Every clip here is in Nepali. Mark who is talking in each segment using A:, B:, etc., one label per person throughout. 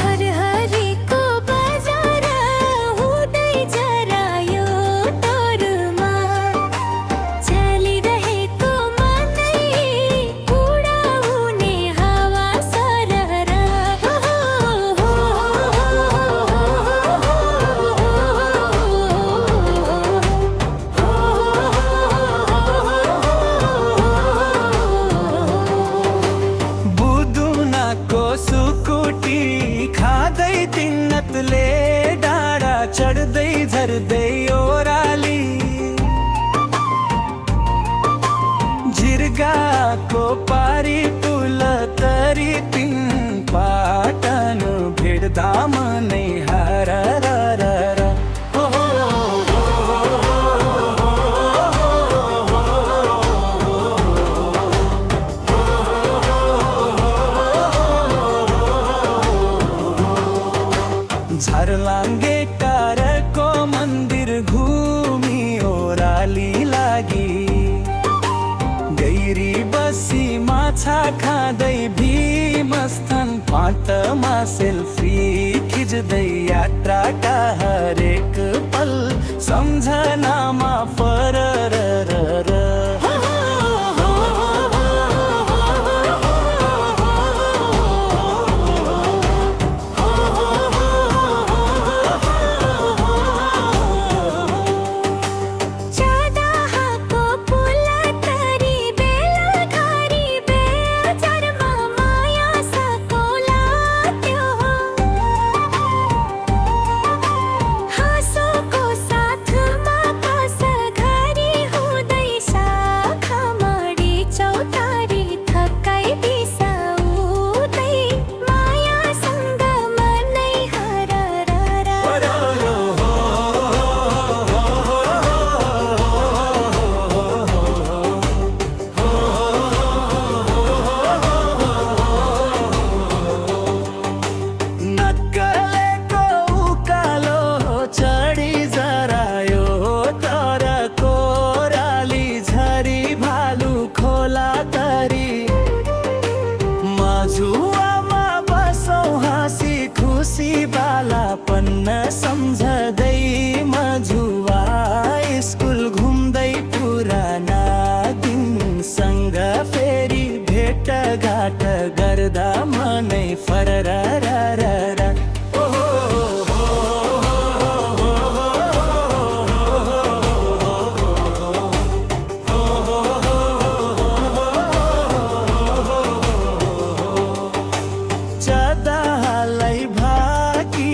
A: हरहरीको बजार हुँदै जरा यो तोरमा चलिरहेको मनै उडाउने हावा सरर
B: बुदुनाको सुकुटी खाँदै तिन्नतले डाँडा चढ्दै झर्दै ओराली झिर्गाको पारी पुल तरी तिन पाटन भेट्दा मनै हरर झर्लाङ्गे कारको मन्दिर घुमी ओराली लागि गैरी बसी माछा खाँदै भीमस्थन फाँटमा सेल्फी खिच्दै यात्राका हरेक पल सम्झनामा फरर
A: चदाहको पुल तरी बेलघरी बेलचरमा माया सकोला त्यो हाँसोको साथमा कस घरी हुँदै शाखामाडी चौतारी थकाइ बिसाउँदै मायासँग मनै हरर
B: नक्कलेको उकालो चढी जरायो तर कोराली झरी भालु खोला तरी मझुवामा बसौँ हाँसी खुसी बालापन्न सम्झँदै मझुवा स्कुल घुम्दै पुराना दिनसँग फेरि भेटघाट गर्दा मनै फरर चदालाई भाकी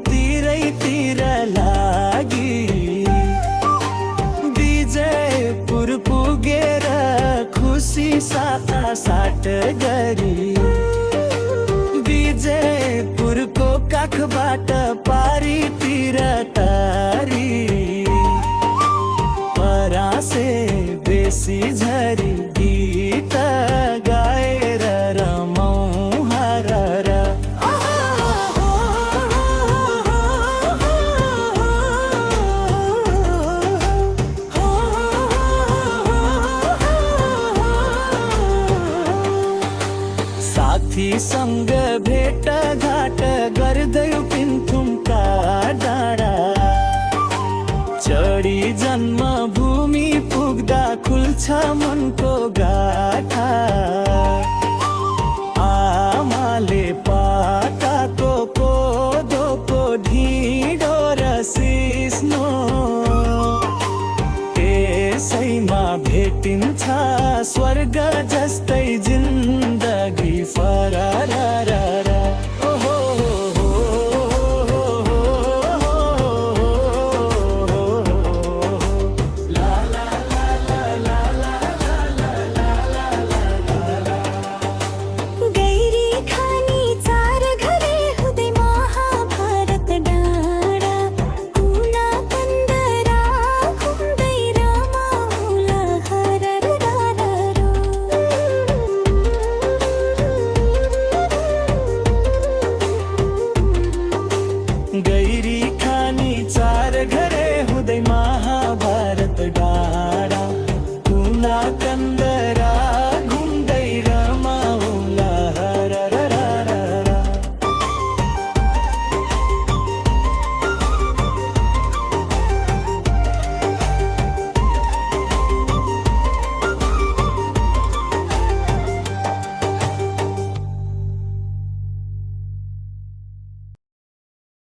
B: तिरैतिर लागि विजयपुर पुगेर खुसी साटासाट गरी विजयपुरको काखबाट पारीतिर टारी परासे बेसी झरी गीत गाएर रमाउँ हरर साथीसँग भेटघाट गर्दै पिन्थुमका डाँडा चढी जन्मभूमि पुग्दा खुल्छ मनको गाथा आमाले पाकाको कोदोको ढिँडो र सिस्नो त्यसैमा भेटिन्छ स्वर्ग जस्तै जिन्दगी फरर
A: गैरी खानी चार घरे हुँदै महाभारत डाँडा
B: गैरी